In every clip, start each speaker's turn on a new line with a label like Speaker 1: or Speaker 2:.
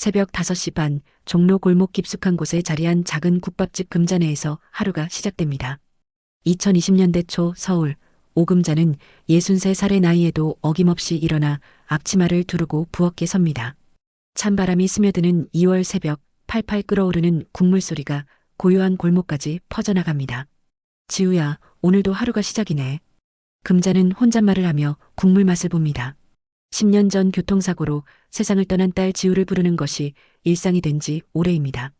Speaker 1: 새벽 5시 반, 종로 골목 깊숙한 곳에 자리한 작은 국밥집 금자네에서 하루가 시작됩니다. 2020년대 초 서울, 오금자는 63살의 나이에도 어김없이 일어나 앞치마를 두르고 부엌에 섭니다. 찬바람이 스며드는 2월 새벽, 팔팔 끓어오르는 국물 소리가 고요한 골목까지 퍼져나갑니다. 지우야, 오늘도 하루가 시작이네. 금자는 혼잣말을 하며 국물 맛을 봅니다. 10년 전 교통사고로 세상을 떠난 딸 지우를 부르는 것이 일상이 된 지 오래입니다.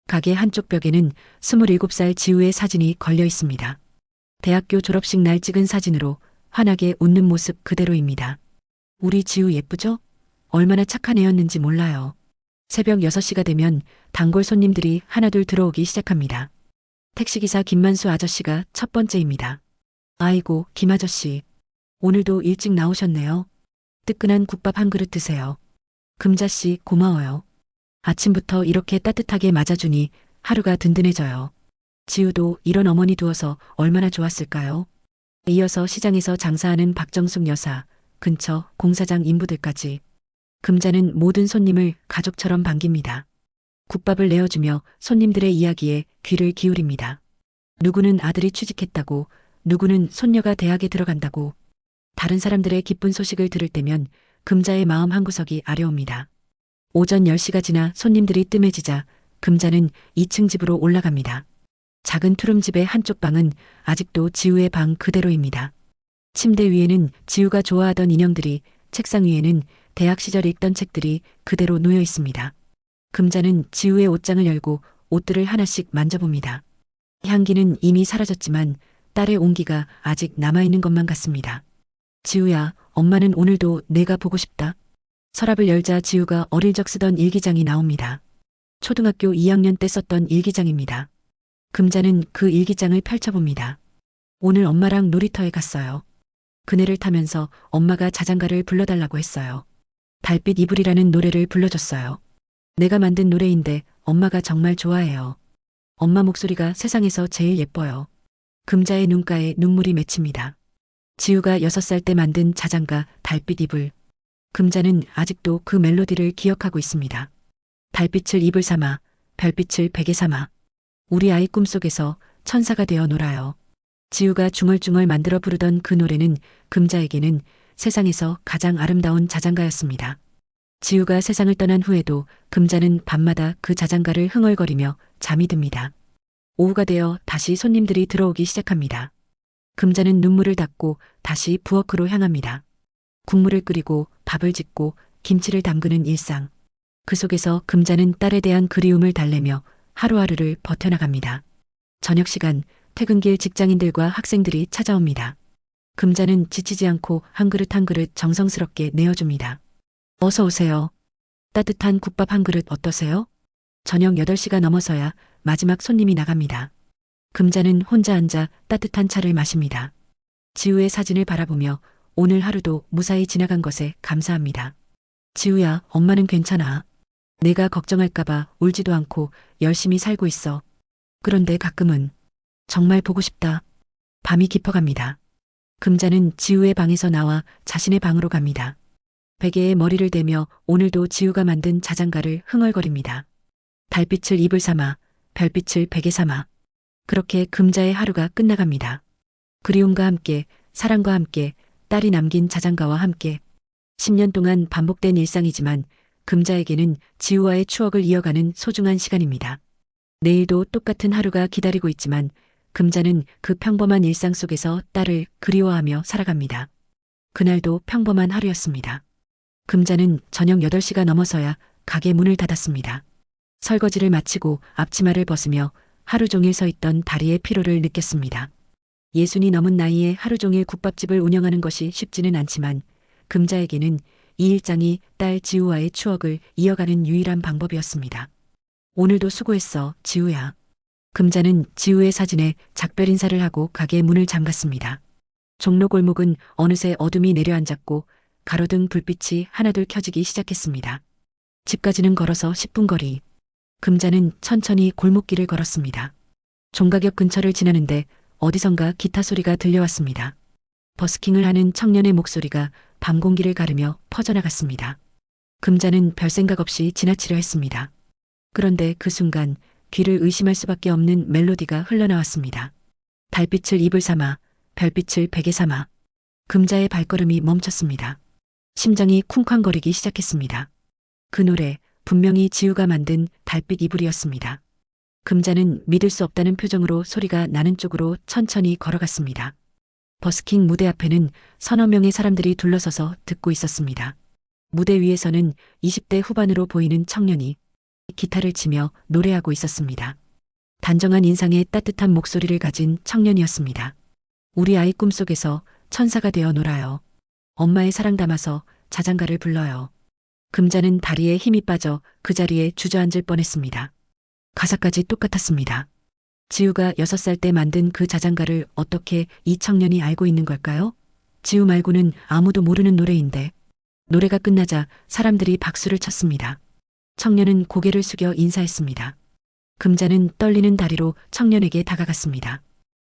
Speaker 1: 가게 한쪽 벽에는 27살 지우의 사진이 걸려 있습니다. 대학교 졸업식 날 찍은 사진으로 환하게 웃는 모습 그대로입니다. 우리 지우 예쁘죠? 얼마나 착한 애였는지 몰라요. 새벽 6시가 되면 단골 손님들이 하나둘 들어오기 시작합니다. 택시기사 김만수 아저씨가 첫 번째입니다. 아이고, 김 아저씨. 오늘도 일찍 나오셨네요. 뜨끈한 국밥 한 그릇 드세요. 금자씨, 고마워요. 아침부터 이렇게 따뜻하게 맞아주니 하루가 든든해져요. 지우도 이런 어머니 두어서 얼마나 좋았을까요? 이어서 시장에서 장사하는 박정숙 여사, 근처 공사장 인부들까지. 금자는 모든 손님을 가족처럼 반깁니다. 국밥을 내어주며 손님들의 이야기에 귀를 기울입니다. 누구는 아들이 취직했다고, 누구는 손녀가 대학에 들어간다고. 다른 사람들의 기쁜 소식을 들을 때면 금자의 마음 한구석이 아려옵니다. 오전 10시가 지나 손님들이 뜸해지자 금자는 2층 집으로 올라갑니다. 작은 투룸집의 한쪽 방은 아직도 지우의 방 그대로입니다. 침대 위에는 지우가 좋아하던 인형들이, 책상 위에는 대학 시절 읽던 책들이 그대로 놓여 있습니다. 금자는 지우의 옷장을 열고 옷들을 하나씩 만져봅니다. 향기는 이미 사라졌지만 딸의 온기가 아직 남아있는 것만 같습니다. 지우야, 엄마는 오늘도 내가 보고 싶다. 서랍을 열자 지우가 어릴 적 쓰던 일기장이 나옵니다. 초등학교 2학년 때 썼던 일기장입니다. 금자는 그 일기장을 펼쳐봅니다. 오늘 엄마랑 놀이터에 갔어요. 그네를 타면서 엄마가 자장가를 불러달라고 했어요. 달빛 이불이라는 노래를 불러줬어요. 내가 만든 노래인데 엄마가 정말 좋아해요. 엄마 목소리가 세상에서 제일 예뻐요. 금자의 눈가에 눈물이 맺힙니다. 지우가 6살 때 만든 자장가 달빛 이불. 금자는 아직도 그 멜로디를 기억하고 있습니다. 달빛을 이불 삼아, 별빛을 베개 삼아. 우리 아이 꿈속에서 천사가 되어 놀아요. 지우가 중얼중얼 만들어 부르던 그 노래는 금자에게는 세상에서 가장 아름다운 자장가였습니다. 지우가 세상을 떠난 후에도 금자는 밤마다 그 자장가를 흥얼거리며 잠이 듭니다. 오후가 되어 다시 손님들이 들어오기 시작합니다. 금자는 눈물을 닦고 다시 부엌으로 향합니다. 국물을 끓이고 밥을 짓고 김치를 담그는 일상. 그 속에서 금자는 딸에 대한 그리움을 달래며 하루하루를 버텨나갑니다. 저녁 시간, 퇴근길 직장인들과 학생들이 찾아옵니다. 금자는 지치지 않고 한 그릇 한 그릇 정성스럽게 내어줍니다. 어서 오세요. 따뜻한 국밥 한 그릇 어떠세요? 저녁 8시가 넘어서야 마지막 손님이 나갑니다. 금자는 혼자 앉아 따뜻한 차를 마십니다. 지우의 사진을 바라보며 오늘 하루도 무사히 지나간 것에 감사합니다. 지우야, 엄마는 괜찮아. 내가 걱정할까봐 울지도 않고 열심히 살고 있어. 그런데 가끔은 정말 보고 싶다. 밤이 깊어갑니다. 금자는 지우의 방에서 나와 자신의 방으로 갑니다. 베개에 머리를 대며 오늘도 지우가 만든 자장가를 흥얼거립니다. 달빛을 이불 삼아, 별빛을 베개 삼아. 그렇게 금자의 하루가 끝나갑니다. 그리움과 함께, 사랑과 함께, 딸이 남긴 자장가와 함께. 10년 동안 반복된 일상이지만 금자에게는 지우와의 추억을 이어가는 소중한 시간입니다. 내일도 똑같은 하루가 기다리고 있지만 금자는 그 평범한 일상 속에서 딸을 그리워하며 살아갑니다. 그날도 평범한 하루였습니다. 금자는 저녁 8시가 넘어서야 가게 문을 닫았습니다. 설거지를 마치고 앞치마를 벗으며 하루 종일 서 있던 다리의 피로를 느꼈습니다. 60이 넘은 나이에 하루 종일 국밥집을 운영하는 것이 쉽지는 않지만 금자에게는 이 일장이 딸 지우와의 추억을 이어가는 유일한 방법이었습니다. 오늘도 수고했어, 지우야. 금자는 지우의 사진에 작별 인사를 하고 가게 문을 잠갔습니다. 종로 골목은 어느새 어둠이 내려앉았고 가로등 불빛이 하나둘 켜지기 시작했습니다. 집까지는 걸어서 10분 거리. 금자는 천천히 골목길을 걸었습니다. 종가격 근처를 지나는데 어디선가 기타 소리가 들려왔습니다. 버스킹을 하는 청년의 목소리가 밤 공기를 가르며 퍼져나갔습니다. 금자는 별 생각 없이 지나치려 했습니다. 그런데 그 순간 귀를 의심할 수밖에 없는 멜로디가 흘러나왔습니다. 달빛을 입을 삼아, 별빛을 베개 삼아. 금자의 발걸음이 멈췄습니다. 심장이 쿵쾅거리기 시작했습니다. 그 노래, 분명히 지우가 만든 달빛 이불이었습니다. 금자는 믿을 수 없다는 표정으로 소리가 나는 쪽으로 천천히 걸어갔습니다. 버스킹 무대 앞에는 서너 명의 사람들이 둘러서서 듣고 있었습니다. 무대 위에서는 20대 후반으로 보이는 청년이 기타를 치며 노래하고 있었습니다. 단정한 인상에 따뜻한 목소리를 가진 청년이었습니다. 우리 아이 꿈속에서 천사가 되어 놀아요. 엄마의 사랑 담아서 자장가를 불러요. 금자는 다리에 힘이 빠져 그 자리에 주저앉을 뻔했습니다. 가사까지 똑같았습니다. 지우가 6살 때 만든 그 자장가를 어떻게 이 청년이 알고 있는 걸까요? 지우 말고는 아무도 모르는 노래인데. 노래가 끝나자 사람들이 박수를 쳤습니다. 청년은 고개를 숙여 인사했습니다. 금자는 떨리는 다리로 청년에게 다가갔습니다.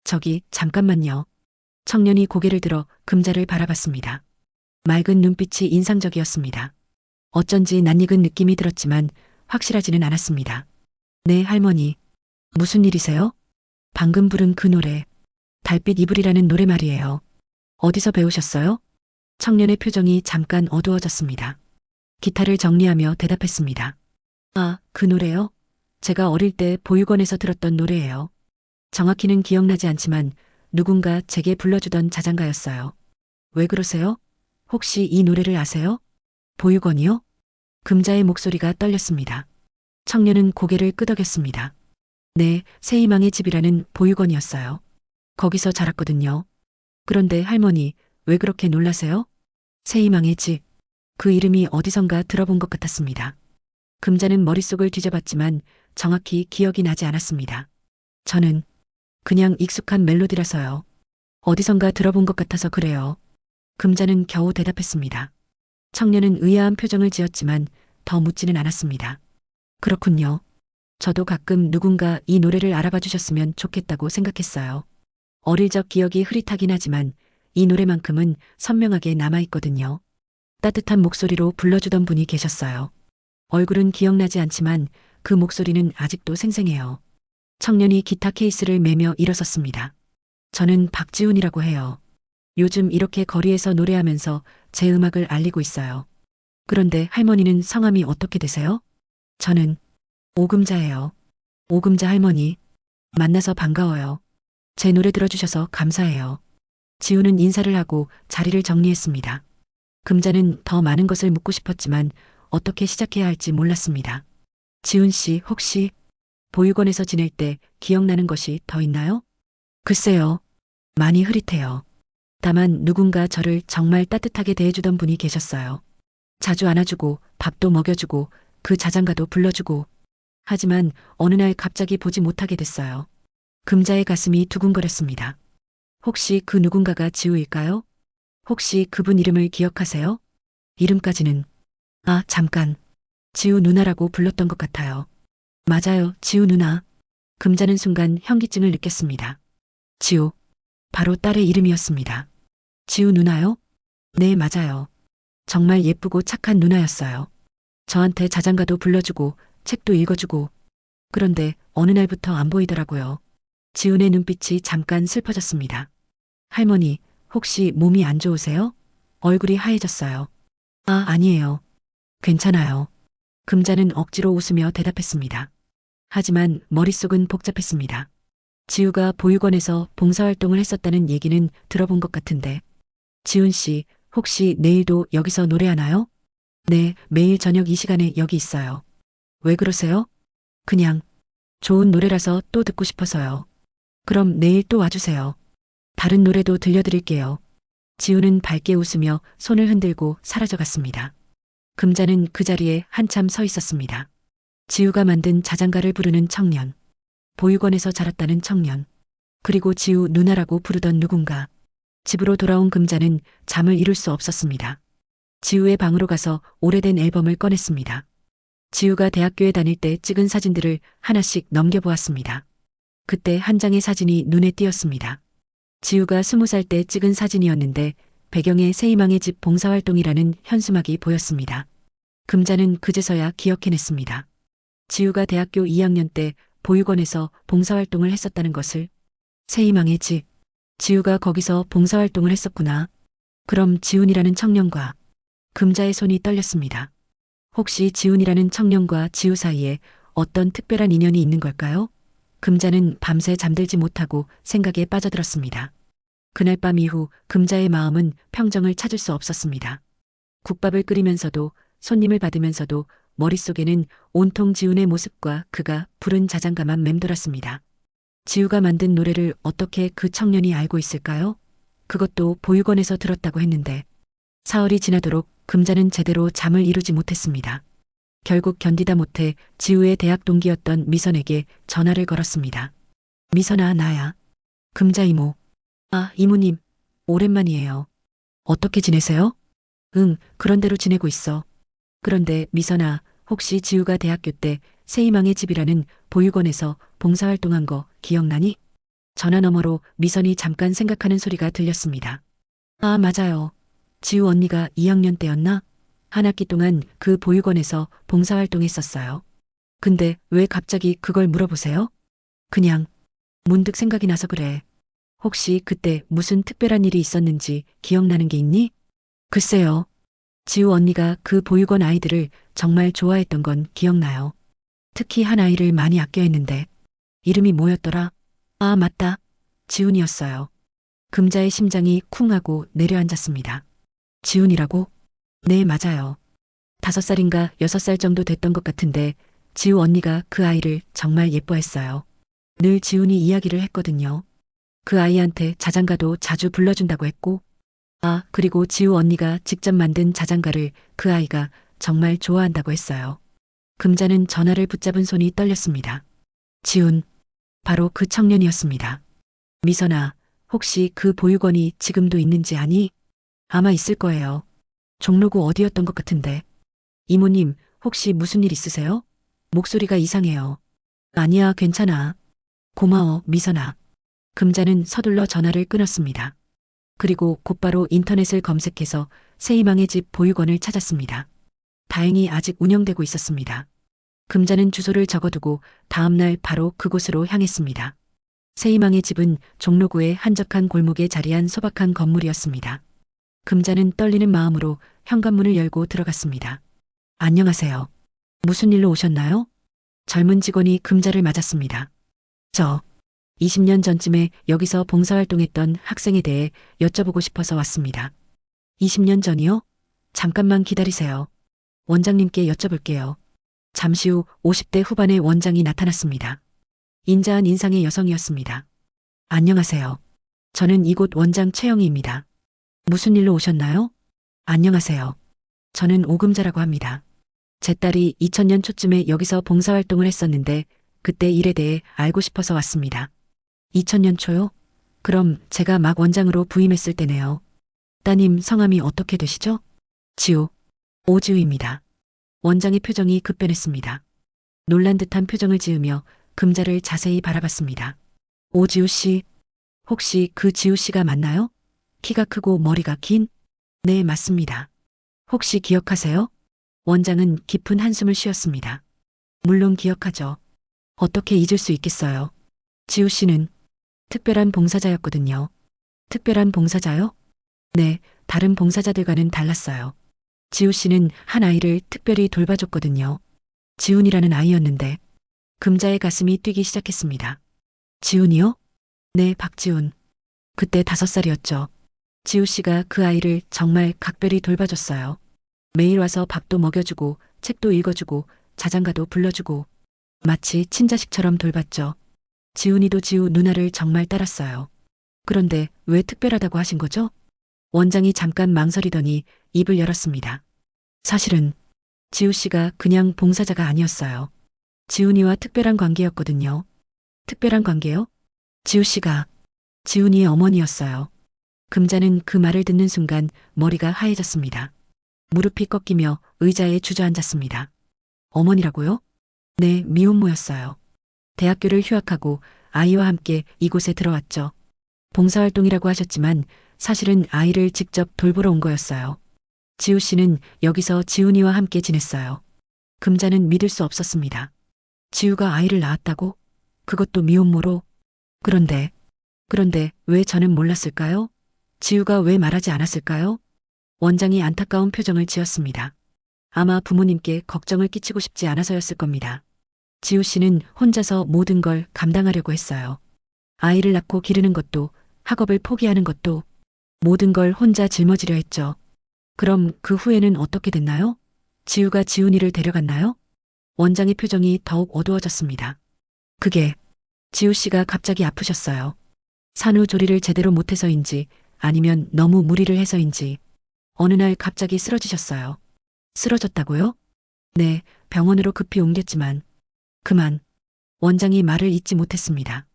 Speaker 1: 저기, 잠깐만요. 청년이 고개를 들어 금자를 바라봤습니다. 맑은 눈빛이 인상적이었습니다. 어쩐지 낯익은 느낌이 들었지만 확실하지는 않았습니다. 네, 할머니. 무슨 일이세요? 방금 부른 그 노래. 달빛 이불이라는 노래 말이에요. 어디서 배우셨어요? 청년의 표정이 잠깐 어두워졌습니다. 기타를 정리하며 대답했습니다. 아, 그 노래요? 제가 어릴 때 보육원에서 들었던 노래예요. 정확히는 기억나지 않지만 누군가 제게 불러주던 자장가였어요. 왜 그러세요? 혹시 이 노래를 아세요? 보육원이요? 금자의 목소리가 떨렸습니다. 청년은 고개를 끄덕였습니다. 네, 새희망의 집이라는 보육원이었어요. 거기서 자랐거든요. 그런데 할머니, 왜 그렇게 놀라세요? 새희망의 집. 그 이름이 어디선가 들어본 것 같았습니다. 금자는 머릿속을 뒤져봤지만 정확히 기억이 나지 않았습니다. 저는 그냥 익숙한 멜로디라서요. 어디선가 들어본 것 같아서 그래요. 금자는 겨우 대답했습니다. 청년은 의아한 표정을 지었지만 더 묻지는 않았습니다. 그렇군요. 저도 가끔 누군가 이 노래를 알아봐 주셨으면 좋겠다고 생각했어요. 어릴 적 기억이 흐릿하긴 하지만 이 노래만큼은 선명하게 남아있거든요. 따뜻한 목소리로 불러주던 분이 계셨어요. 얼굴은 기억나지 않지만 그 목소리는 아직도 생생해요. 청년이 기타 케이스를 매며 일어섰습니다. 저는 박지훈이라고 해요. 요즘 이렇게 거리에서 노래하면서 제 음악을 알리고 있어요. 그런데 할머니는 성함이 어떻게 되세요? 저는 오금자예요. 오금자 할머니. 만나서 반가워요. 제 노래 들어주셔서 감사해요. 지우는 인사를 하고 자리를 정리했습니다. 금자는 더 많은 것을 묻고 싶었지만 어떻게 시작해야 할지 몰랐습니다. 지훈 씨, 혹시 보육원에서 지낼 때 기억나는 것이 더 있나요? 글쎄요. 많이 흐릿해요. 다만 누군가 저를 정말 따뜻하게 대해주던 분이 계셨어요. 자주 안아주고 밥도 먹여주고 그 자장가도 불러주고. 하지만 어느 날 갑자기 보지 못하게 됐어요. 금자의 가슴이 두근거렸습니다. 혹시 그 누군가가 지우일까요? 혹시 그분 이름을 기억하세요? 이름까지는. 아, 잠깐. 지우 누나라고 불렀던 것 같아요. 맞아요, 지우 누나. 금자는 순간 현기증을 느꼈습니다. 지우. 바로 딸의 이름이었습니다. 지우 누나요? 네, 맞아요. 정말 예쁘고 착한 누나였어요. 저한테 자장가도 불러주고 책도 읽어주고. 그런데 어느 날부터 안 보이더라고요. 지훈의 눈빛이 잠깐 슬퍼졌습니다. 할머니, 혹시 몸이 안 좋으세요? 얼굴이 하얘졌어요. 아, 아니에요. 괜찮아요. 금자는 억지로 웃으며 대답했습니다. 하지만 머릿속은 복잡했습니다. 지우가 보육원에서 봉사활동을 했었다는 얘기는 들어본 것 같은데. 지훈 씨, 혹시 내일도 여기서 노래하나요? 네, 매일 저녁 이 시간에 여기 있어요. 왜 그러세요? 그냥 좋은 노래라서 또 듣고 싶어서요. 그럼 내일 또 와주세요. 다른 노래도 들려드릴게요. 지우는 밝게 웃으며 손을 흔들고 사라져갔습니다. 금자는 그 자리에 한참 서 있었습니다. 지우가 만든 자장가를 부르는 청년. 보육원에서 자랐다는 청년. 그리고 지우 누나라고 부르던 누군가. 집으로 돌아온 금자는 잠을 이룰 수 없었습니다. 지우의 방으로 가서 오래된 앨범을 꺼냈습니다. 지우가 대학교에 다닐 때 찍은 사진들을 하나씩 넘겨보았습니다. 그때 한 장의 사진이 눈에 띄었습니다. 지우가 20살 때 찍은 사진이었는데 배경에 새희망의 집 봉사활동이라는 현수막이 보였습니다. 금자는 그제서야 기억해냈습니다. 지우가 대학교 2학년 때 보육원에서 봉사활동을 했었다는 것을. 새희망의 집. 지우가 거기서 봉사활동을 했었구나. 그럼 지훈이라는 청년과. 금자의 손이 떨렸습니다. 혹시 지훈이라는 청년과 지우 사이에 어떤 특별한 인연이 있는 걸까요? 금자는 밤새 잠들지 못하고 생각에 빠져들었습니다. 그날 밤 이후 금자의 마음은 평정을 찾을 수 없었습니다. 국밥을 끓이면서도 손님을 받으면서도 머릿속에는 온통 지훈의 모습과 그가 부른 자장가만 맴돌았습니다. 지우가 만든 노래를 어떻게 그 청년이 알고 있을까요? 그것도 보육원에서 들었다고 했는데. 사흘이 지나도록 금자는 제대로 잠을 이루지 못했습니다. 결국 견디다 못해 지우의 대학 동기였던 미선에게 전화를 걸었습니다. 미선아, 나야. 금자 이모. 아, 이모님. 오랜만이에요. 어떻게 지내세요? 응, 그런대로 지내고 있어. 그런데 미선아, 혹시 지우가 대학교 때 새희망의 집이라는 보육원에서 봉사활동한 거 기억나니? 전화 너머로 미선이 잠깐 생각하는 소리가 들렸습니다. 아, 맞아요. 지우 언니가 2학년 때였나? 한 학기 동안 그 보육원에서 봉사활동했었어요. 근데 왜 갑자기 그걸 물어보세요? 그냥 문득 생각이 나서 그래. 혹시 그때 무슨 특별한 일이 있었는지 기억나는 게 있니? 글쎄요. 지우 언니가 그 보육원 아이들을 정말 좋아했던 건 기억나요. 특히 한 아이를 많이 아껴했는데. 이름이 뭐였더라? 아, 맞다. 지훈이었어요. 금자의 심장이 쿵 하고 내려앉았습니다. 지훈이라고? 네, 맞아요. 5살인가 6살 정도 됐던 것 같은데 지우 언니가 그 아이를 정말 예뻐했어요. 늘 지훈이 이야기를 했거든요. 그 아이한테 자장가도 자주 불러준다고 했고. 아, 그리고 지우 언니가 직접 만든 자장가를 그 아이가 정말 좋아한다고 했어요. 금자는 전화를 붙잡은 손이 떨렸습니다. 지훈, 바로 그 청년이었습니다. 미선아, 혹시 그 보육원이 지금도 있는지 아니? 아마 있을 거예요. 종로구 어디였던 것 같은데. 이모님, 혹시 무슨 일 있으세요? 목소리가 이상해요. 아니야, 괜찮아. 고마워, 미선아. 금자는 서둘러 전화를 끊었습니다. 그리고 곧바로 인터넷을 검색해서 새희망의 집 보육원을 찾았습니다. 다행히 아직 운영되고 있었습니다. 금자는 주소를 적어두고 다음날 바로 그곳으로 향했습니다. 새희망의 집은 종로구의 한적한 골목에 자리한 소박한 건물이었습니다. 금자는 떨리는 마음으로 현관문을 열고 들어갔습니다. 안녕하세요. 무슨 일로 오셨나요? 젊은 직원이 금자를 맞았습니다. 저 20년 전쯤에 여기서 봉사활동했던 학생에 대해 여쭤보고 싶어서 왔습니다. 20년 전이요? 잠깐만 기다리세요. 원장님께 여쭤볼게요. 잠시 후 50대 후반의 원장이 나타났습니다. 인자한 인상의 여성이었습니다. 안녕하세요. 저는 이곳 원장 최영희입니다. 무슨 일로 오셨나요? 안녕하세요. 저는 오금자라고 합니다. 제 딸이 2000년 초쯤에 여기서 봉사활동을 했었는데 그때 일에 대해 알고 싶어서 왔습니다. 2000년 초요? 그럼 제가 막 원장으로 부임했을 때네요. 따님 성함이 어떻게 되시죠? 지우. 오지우입니다. 원장의 표정이 급변했습니다. 놀란 듯한 표정을 지으며 금자를 자세히 바라봤습니다. 오지우 씨, 혹시 그 지우 씨가 맞나요? 키가 크고 머리가 긴? 네, 맞습니다. 혹시 기억하세요? 원장은 깊은 한숨을 쉬었습니다. 물론 기억하죠. 어떻게 잊을 수 있겠어요. 지우 씨는 특별한 봉사자였거든요. 특별한 봉사자요? 네, 다른 봉사자들과는 달랐어요. 지우 씨는 한 아이를 특별히 돌봐줬거든요. 지훈이라는 아이였는데. 금자의 가슴이 뛰기 시작했습니다. 지훈이요? 네, 박지훈. 그때 5살이었죠. 지우 씨가 그 아이를 정말 각별히 돌봐줬어요. 매일 와서 밥도 먹여주고 책도 읽어주고 자장가도 불러주고 마치 친자식처럼 돌봤죠. 지훈이도 지우 누나를 정말 따랐어요. 그런데 왜 특별하다고 하신 거죠? 원장이 잠깐 망설이더니 입을 열었습니다. 사실은 지우 씨가 그냥 봉사자가 아니었어요. 지훈이와 특별한 관계였거든요. 특별한 관계요? 지우 씨가 지훈이의 어머니였어요. 금자는 그 말을 듣는 순간 머리가 하얘졌습니다. 무릎이 꺾이며 의자에 주저앉았습니다. 어머니라고요? 네, 미혼모였어요. 대학교를 휴학하고 아이와 함께 이곳에 들어왔죠. 봉사활동이라고 하셨지만 사실은 아이를 직접 돌보러 온 거였어요. 지우 씨는 여기서 지훈이와 함께 지냈어요. 금자는 믿을 수 없었습니다. 지우가 아이를 낳았다고? 그것도 미혼모로? 그런데 왜 저는 몰랐을까요? 지우가 왜 말하지 않았을까요? 원장이 안타까운 표정을 지었습니다. 아마 부모님께 걱정을 끼치고 싶지 않아서였을 겁니다. 지우 씨는 혼자서 모든 걸 감당하려고 했어요. 아이를 낳고 기르는 것도, 학업을 포기하는 것도, 모든 걸 혼자 짊어지려 했죠. 그럼 그 후에는 어떻게 됐나요? 지우가 지훈이를 데려갔나요? 원장의 표정이 더욱 어두워졌습니다. 그게 지우 씨가 갑자기 아프셨어요. 산후조리를 제대로 못해서인지 아니면 너무 무리를 해서인지 어느 날 갑자기 쓰러지셨어요. 쓰러졌다고요? 네, 병원으로 급히 옮겼지만 그만. 원장이 말을 잇지 못했습니다.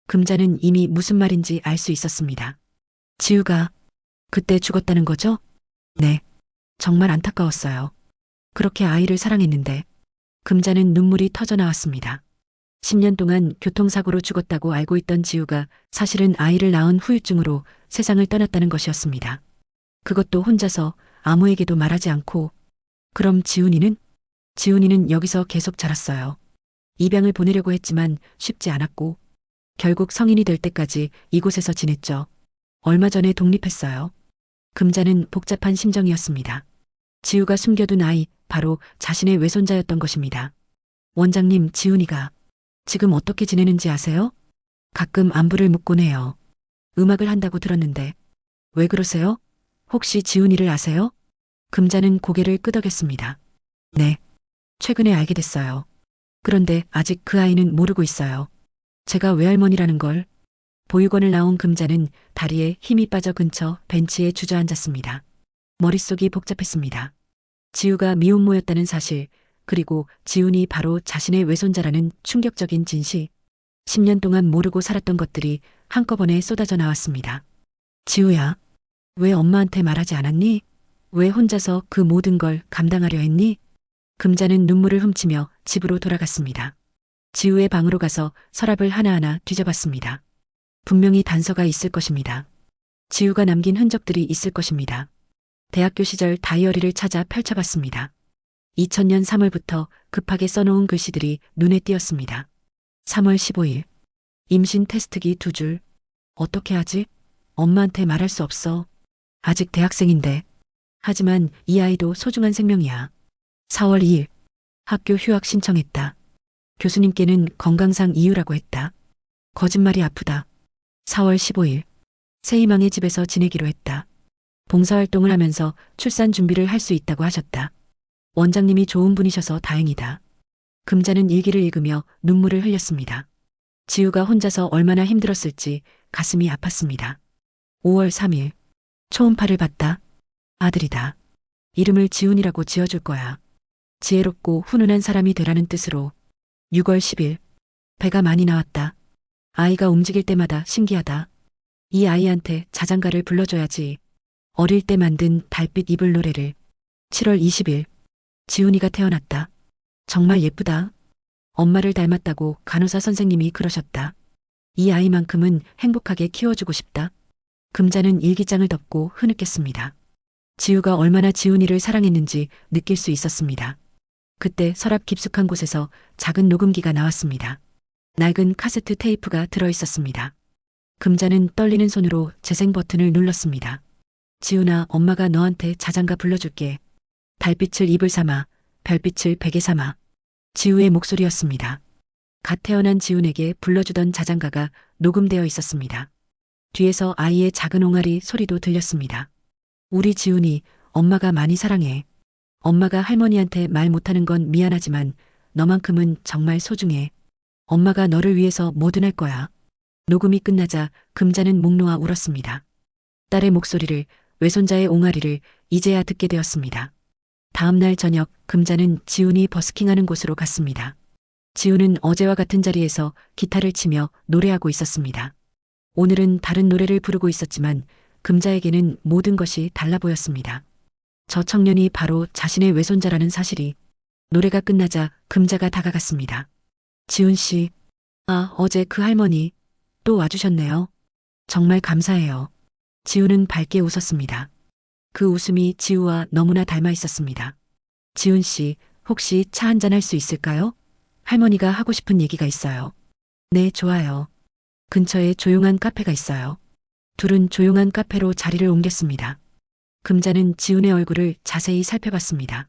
Speaker 1: 금자는 이미 무슨 말인지 알 수 있었습니다. 지우가 그때 죽었다는 거죠? 네. 정말 안타까웠어요. 그렇게 아이를 사랑했는데 금자는 눈물이 터져 나왔습니다. 10년 동안 교통사고로 죽었다고 알고 있던 지우가 사실은 아이를 낳은 후유증으로 세상을 떠났다는 것이었습니다. 그것도 혼자서 아무에게도 말하지 않고. 그럼 지훈이는? 지훈이는 여기서 계속 자랐어요. 입양을 보내려고 했지만 쉽지 않았고 결국 성인이 될 때까지 이곳에서 지냈죠. 얼마 전에 독립했어요. 금자는 복잡한 심정이었습니다. 지우가 숨겨둔 아이, 바로 자신의 외손자였던 것입니다. 원장님, 지훈이가 지금 어떻게 지내는지 아세요? 가끔 안부를 묻곤 해요. 음악을 한다고 들었는데. 왜 그러세요? 혹시 지훈이를 아세요? 금자는 고개를 끄덕였습니다. 네. 최근에 알게 됐어요. 그런데 아직 그 아이는 모르고 있어요. 제가 외할머니라는 걸. 보육원을 나온 금자는 다리에 힘이 빠져 근처 벤치에 주저앉았습니다. 머릿속이 복잡했습니다. 지우가 미혼모였다는 사실, 그리고 지훈이 바로 자신의 외손자라는 충격적인 진실. 10년 동안 모르고 살았던 것들이 한꺼번에 쏟아져 나왔습니다. 지우야, 왜 엄마한테 말하지 않았니? 왜 혼자서 그 모든 걸 감당하려 했니? 금자는 눈물을 훔치며 집으로 돌아갔습니다. 지우의 방으로 가서 서랍을 하나하나 뒤져봤습니다. 분명히 단서가 있을 것입니다. 지우가 남긴 흔적들이 있을 것입니다. 대학교 시절 다이어리를 찾아 펼쳐봤습니다. 2000년 3월부터 급하게 써놓은 글씨들이 눈에 띄었습니다. 3월 15일. 임신 테스트기 2줄. 어떻게 하지? 엄마한테 말할 수 없어. 아직 대학생인데. 하지만 이 아이도 소중한 생명이야. 4월 2일. 학교 휴학 신청했다. 교수님께는 건강상 이유라고 했다. 거짓말이 아프다. 4월 15일. 새희망의 집에서 지내기로 했다. 봉사활동을 하면서 출산 준비를 할 수 있다고 하셨다. 원장님이 좋은 분이셔서 다행이다. 금자는 일기를 읽으며 눈물을 흘렸습니다. 지우가 혼자서 얼마나 힘들었을지 가슴이 아팠습니다. 5월 3일. 초음파를 봤다. 아들이다. 이름을 지훈이라고 지어줄 거야. 지혜롭고 훈훈한 사람이 되라는 뜻으로. 6월 10일. 배가 많이 나왔다. 아이가 움직일 때마다 신기하다. 이 아이한테 자장가를 불러줘야지. 어릴 때 만든 달빛 이불 노래를. 7월 20일. 지훈이가 태어났다. 정말 예쁘다. 엄마를 닮았다고 간호사 선생님이 그러셨다. 이 아이만큼은 행복하게 키워주고 싶다. 금자는 일기장을 덮고 흐느꼈습니다. 지우가 얼마나 지훈이를 사랑했는지 느낄 수 있었습니다. 그때 서랍 깊숙한 곳에서 작은 녹음기가 나왔습니다. 낡은 카세트 테이프가 들어있었습니다. 금자는 떨리는 손으로 재생 버튼을 눌렀습니다. 지훈아, 엄마가 너한테 자장가 불러줄게. 달빛을 입을 삼아, 별빛을 베개 삼아. 지우의 목소리였습니다. 갓 태어난 지훈에게 불러주던 자장가가 녹음되어 있었습니다. 뒤에서 아이의 작은 옹알이 소리도 들렸습니다. 우리 지훈이 엄마가 많이 사랑해. 엄마가 할머니한테 말 못하는 건 미안하지만 너만큼은 정말 소중해. 엄마가 너를 위해서 뭐든 할 거야. 녹음이 끝나자 금자는 목 놓아 울었습니다. 딸의 목소리를, 외손자의 옹알이를 이제야 듣게 되었습니다. 다음 날 저녁 금자는 지훈이 버스킹하는 곳으로 갔습니다. 지훈은 어제와 같은 자리에서 기타를 치며 노래하고 있었습니다. 오늘은 다른 노래를 부르고 있었지만 금자에게는 모든 것이 달라 보였습니다. 저 청년이 바로 자신의 외손자라는 사실이. 노래가 끝나자 금자가 다가갔습니다. 지훈 씨, 어제 그 할머니 또 와주셨네요. 정말 감사해요. 지훈은 밝게 웃었습니다. 그 웃음이 지우와 너무나 닮아 있었습니다. 지훈 씨, 혹시 차 한잔 할 수 있을까요? 할머니가 하고 싶은 얘기가 있어요. 네, 좋아요. 근처에 조용한 카페가 있어요. 둘은 조용한 카페로 자리를 옮겼습니다. 금자는 지훈의 얼굴을 자세히 살펴봤습니다.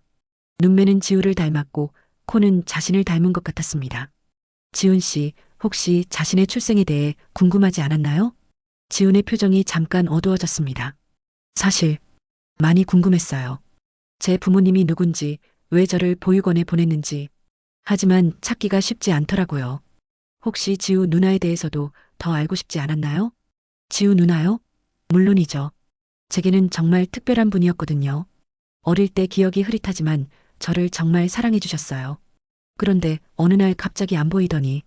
Speaker 1: 눈매는 지우를 닮았고 코는 자신을 닮은 것 같았습니다. 지훈 씨, 혹시 자신의 출생에 대해 궁금하지 않았나요? 지훈의 표정이 잠깐 어두워졌습니다. 사실 많이 궁금했어요. 제 부모님이 누군지, 왜 저를 보육원에 보냈는지. 하지만 찾기가 쉽지 않더라고요. 혹시 지우 누나에 대해서도 더 알고 싶지 않았나요? 지우 누나요? 물론이죠. 제게는 정말 특별한 분이었거든요. 어릴 때 기억이 흐릿하지만 저를 정말 사랑해 주셨어요. 그런데 어느 날 갑자기 안 보이더니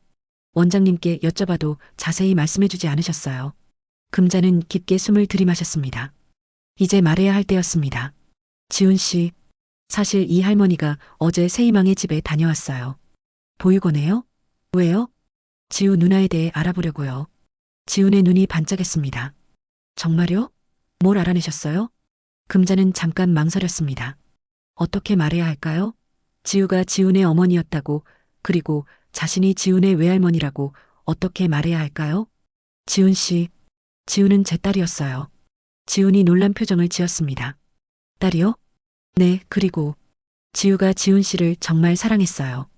Speaker 1: 원장님께 여쭤봐도 자세히 말씀해 주지 않으셨어요. 금자는 깊게 숨을 들이마셨습니다. 이제 말해야 할 때였습니다. 지훈 씨, 사실 이 할머니가 어제 새희망의 집에 다녀왔어요. 보육원에요? 왜요? 지우 누나에 대해 알아보려고요. 지훈의 눈이 반짝였습니다. 정말요? 뭘 알아내셨어요? 금자는 잠깐 망설였습니다. 어떻게 말해야 할까요? 지우가 지훈의 어머니였다고, 그리고 자신이 지훈의 외할머니라고 어떻게 말해야 할까요? 지훈 씨, 지훈은 제 딸이었어요. 지훈이 놀란 표정을 지었습니다. 딸이요? 네, 그리고 지우가 지훈 씨를 정말 사랑했어요.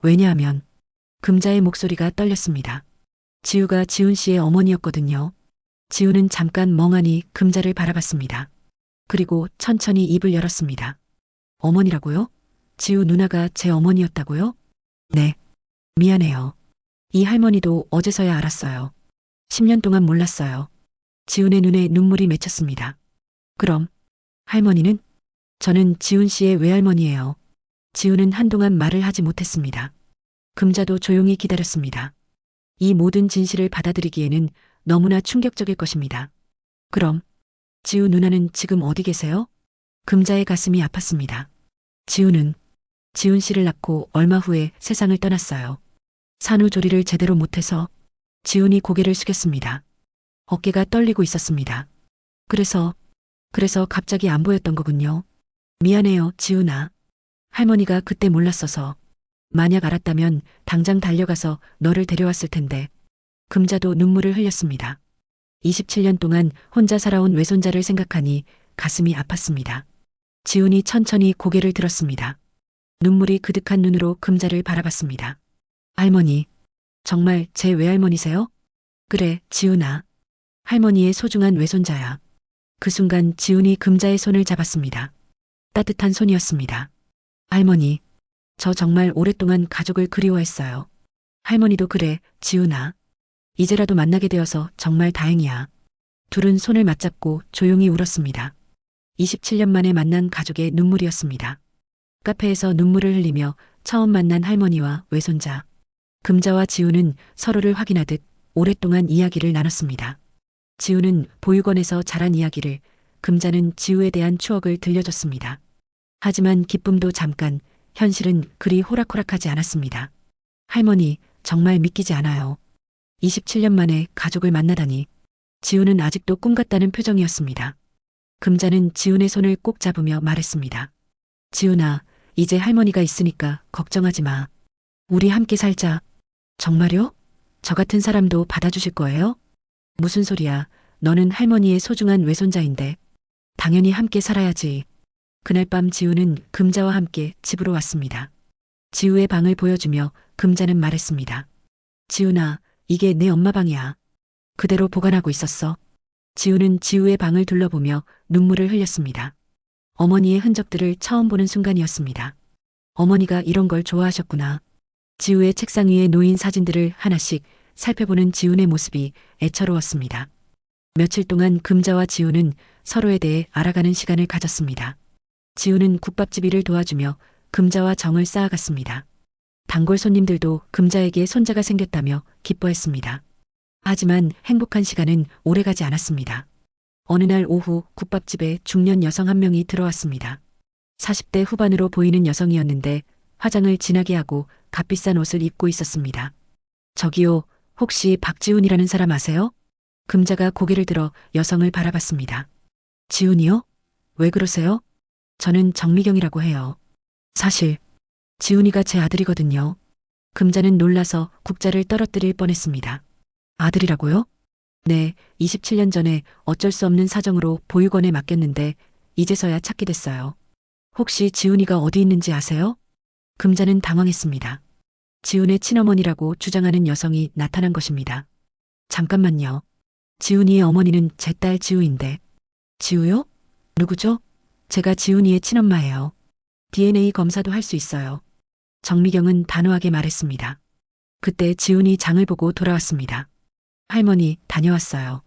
Speaker 1: 왜냐하면 금자의 목소리가 떨렸습니다. 지우가 지훈 씨의 어머니였거든요. 지우는 잠깐 멍하니 금자를 바라봤습니다. 그리고 천천히 입을 열었습니다. 어머니라고요? 지우 누나가 제 어머니였다고요? 네. 미안해요. 이 할머니도 어제서야 알았어요. 10년 동안 몰랐어요. 지훈의 눈에 눈물이 맺혔습니다. 그럼 할머니는? 저는 지훈 씨의 외할머니예요. 지훈은 한동안 말을 하지 못했습니다. 금자도 조용히 기다렸습니다. 이 모든 진실을 받아들이기에는 너무나 충격적일 것입니다. 그럼 지우 누나는 지금 어디 계세요? 금자의 가슴이 아팠습니다. 지우는 지훈 씨를 낳고 얼마 후에 세상을 떠났어요. 산후조리를 제대로 못해서 지훈이 고개를 숙였습니다. 어깨가 떨리고 있었습니다. 그래서 갑자기 안 보였던 거군요. 미안해요, 지훈아. 할머니가 그때 몰랐어서. 만약 알았다면 당장 달려가서 너를 데려왔을 텐데. 금자도 눈물을 흘렸습니다. 27년 동안 혼자 살아온 외손자를 생각하니 가슴이 아팠습니다. 지훈이 천천히 고개를 들었습니다. 눈물이 그득한 눈으로 금자를 바라봤습니다. 할머니, 정말 제 외할머니세요? 그래, 지훈아. 할머니의 소중한 외손자야. 그 순간 지훈이 금자의 손을 잡았습니다. 따뜻한 손이었습니다. 할머니, 저 정말 오랫동안 가족을 그리워했어요. 할머니도 그래, 지훈아. 이제라도 만나게 되어서 정말 다행이야. 둘은 손을 맞잡고 조용히 울었습니다. 27년 만에 만난 가족의 눈물이었습니다. 카페에서 눈물을 흘리며 처음 만난 할머니와 외손자. 금자와 지우는 서로를 확인하듯 오랫동안 이야기를 나눴습니다. 지우는 보육원에서 자란 이야기를, 금자는 지우에 대한 추억을 들려줬습니다. 하지만 기쁨도 잠깐, 현실은 그리 호락호락하지 않았습니다. 할머니, 정말 믿기지 않아요. 27년 만에 가족을 만나다니. 지우는 아직도 꿈 같다는 표정이었습니다. 금자는 지훈의 손을 꼭 잡으며 말했습니다. 지훈아, 이제 할머니가 있으니까 걱정하지 마. 우리 함께 살자. 정말요? 저 같은 사람도 받아주실 거예요? 무슨 소리야. 너는 할머니의 소중한 외손자인데. 당연히 함께 살아야지. 그날 밤 지우는 금자와 함께 집으로 왔습니다. 지우의 방을 보여주며 금자는 말했습니다. 지훈아, 이게 내 엄마 방이야. 그대로 보관하고 있었어. 지우는 지우의 방을 둘러보며 눈물을 흘렸습니다. 어머니의 흔적들을 처음 보는 순간이었습니다. 어머니가 이런 걸 좋아하셨구나. 지우의 책상 위에 놓인 사진들을 하나씩 살펴보는 지훈의 모습이 애처로웠습니다. 며칠 동안 금자와 지우는 서로에 대해 알아가는 시간을 가졌습니다. 지우는 국밥집 일을 도와주며 금자와 정을 쌓아갔습니다. 단골 손님들도 금자에게 손자가 생겼다며 기뻐했습니다. 하지만 행복한 시간은 오래가지 않았습니다. 어느 날 오후 국밥집에 중년 여성 한 명이 들어왔습니다. 40대 후반으로 보이는 여성이었는데 화장을 진하게 하고 값비싼 옷을 입고 있었습니다. 저기요, 혹시 박지훈이라는 사람 아세요? 금자가 고개를 들어 여성을 바라봤습니다. 지훈이요? 왜 그러세요? 저는 정미경이라고 해요. 사실 지훈이가 제 아들이거든요. 금자는 놀라서 국자를 떨어뜨릴 뻔했습니다. 아들이라고요? 네, 27년 전에 어쩔 수 없는 사정으로 보육원에 맡겼는데 이제서야 찾게 됐어요. 혹시 지훈이가 어디 있는지 아세요? 금자는 당황했습니다. 지훈의 친어머니라고 주장하는 여성이 나타난 것입니다. 잠깐만요. 지훈이의 어머니는 제 딸 지우인데. 지우요? 누구죠? 제가 지훈이의 친엄마예요. DNA 검사도 할 수 있어요. 정미경은 단호하게 말했습니다. 그때 지훈이 장을 보고 돌아왔습니다. 할머니, 다녀왔어요.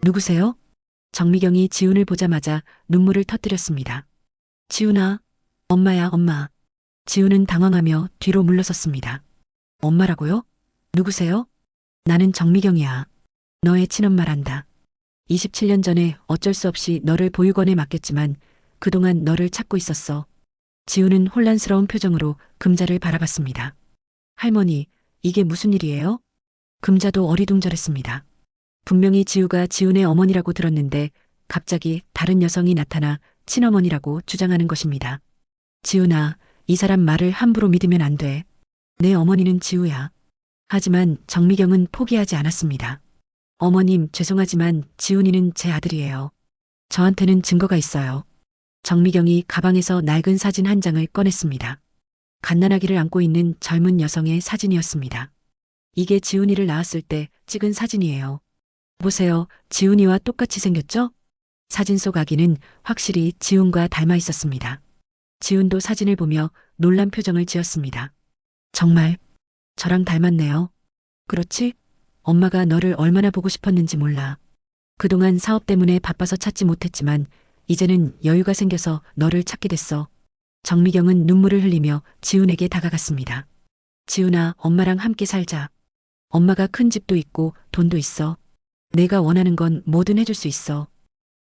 Speaker 1: 누구세요? 정미경이 지훈을 보자마자 눈물을 터뜨렸습니다. 지훈아, 엄마야, 엄마. 지훈은 당황하며 뒤로 물러섰습니다. 엄마라고요? 누구세요? 나는 정미경이야. 너의 친엄마란다. 27년 전에 어쩔 수 없이 너를 보육원에 맡겼지만 그동안 너를 찾고 있었어. 지훈은 혼란스러운 표정으로 금자를 바라봤습니다. 할머니, 이게 무슨 일이에요? 금자도 어리둥절했습니다. 분명히 지우가 지훈의 어머니라고 들었는데 갑자기 다른 여성이 나타나 친어머니라고 주장하는 것입니다. 지훈아, 이 사람 말을 함부로 믿으면 안 돼. 내 어머니는 지우야. 하지만 정미경은 포기하지 않았습니다. 어머님, 죄송하지만 지훈이는 제 아들이에요. 저한테는 증거가 있어요. 정미경이 가방에서 낡은 사진 한 장을 꺼냈습니다. 갓난아기를 안고 있는 젊은 여성의 사진이었습니다. 이게 지훈이를 낳았을 때 찍은 사진이에요. 보세요. 지훈이와 똑같이 생겼죠? 사진 속 아기는 확실히 지훈과 닮아 있었습니다. 지훈도 사진을 보며 놀란 표정을 지었습니다. 정말 저랑 닮았네요. 그렇지? 엄마가 너를 얼마나 보고 싶었는지 몰라. 그동안 사업 때문에 바빠서 찾지 못했지만 이제는 여유가 생겨서 너를 찾게 됐어. 정미경은 눈물을 흘리며 지훈에게 다가갔습니다. 지훈아, 엄마랑 함께 살자. 엄마가 큰 집도 있고 돈도 있어. 내가 원하는 건 뭐든 해줄 수 있어.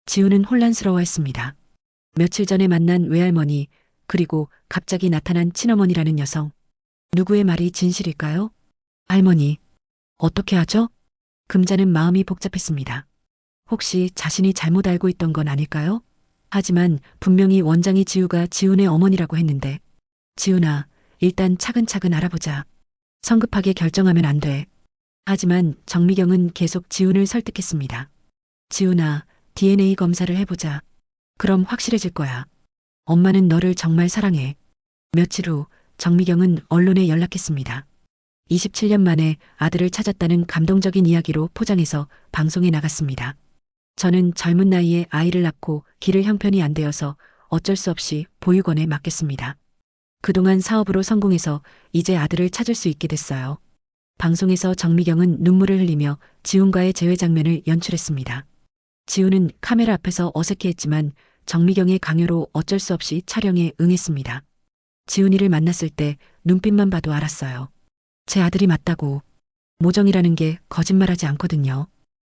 Speaker 1: 지훈은 혼란스러워했습니다. 며칠 전에 만난 외할머니, 그리고 갑자기 나타난 친어머니라는 여성. 누구의 말이 진실일까요? 할머니, 어떻게 하죠? 금자는 마음이 복잡했습니다. 혹시 자신이 잘못 알고 있던 건 아닐까요? 하지만 분명히 원장이 지우가 지훈의 어머니라고 했는데. 지훈아, 일단 차근차근 알아보자. 성급하게 결정하면 안 돼. 하지만 정미경은 계속 지훈을 설득했습니다. 지훈아, DNA 검사를 해보자. 그럼 확실해질 거야. 엄마는 너를 정말 사랑해. 며칠 후 정미경은 언론에 연락했습니다. 27년 만에 아들을 찾았다는 감동적인 이야기로 포장해서 방송에 나갔습니다. 저는 젊은 나이에 아이를 낳고 길을 형편이 안 되어서 어쩔 수 없이 보육원에 맡겼습니다. 그동안 사업으로 성공해서 이제 아들을 찾을 수 있게 됐어요. 방송에서 정미경은 눈물을 흘리며 지훈과의 재회 장면을 연출했습니다. 지훈은 카메라 앞에서 어색해했지만 정미경의 강요로 어쩔 수 없이 촬영에 응했습니다. 지훈이를 만났을 때 눈빛만 봐도 알았어요. 제 아들이 맞다고. 모정이라는 게 거짓말하지 않거든요.